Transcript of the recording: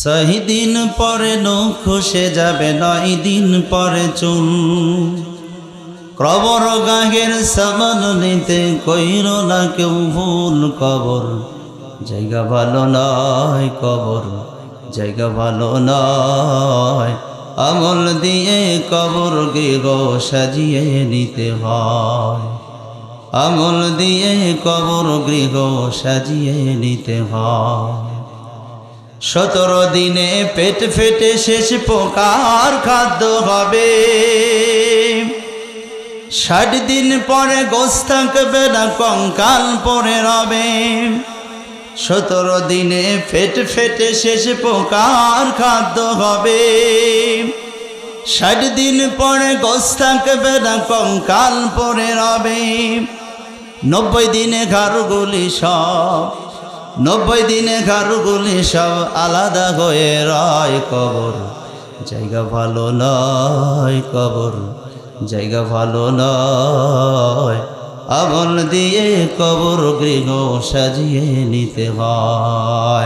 6 দিন পরে নখ খসে যাবে, 9 দিন পরে চুল। কবর গাহের সামান নিতে কইর না কেউ ভুল। কবর জায়গা ভালো নয়, কবর জায়গা ভালো নয়। আমল দিয়ে কবর গৃহ সাজিয়ে নিতে হয়, আমল দিয়ে কবর গৃহ সাজিয়ে নিতে হয়। 17 দিনে পেট ফেটে শেষ প্রকার খাদ্য হবে। 60 দিন পরে গোশ থাকবে না, কঙ্কাল পড়ে রবে। 17 দিনে পেট ফেটে শেষ প্রকার খাদ্য হবে। 60 দিন পরে গোশ থাকবে না, কঙ্কাল পড়ে রবে। 90 দিনে ঘরগুলি সব, 90 দিনে ঘরগুলি সব আলাদা হয়ে রয়। কবর জায়গা ভালো নয়, কবর জায়গা ভালো নয়। আমল দিয়ে কবর গৃহ সাজিয়ে নিতে হয়।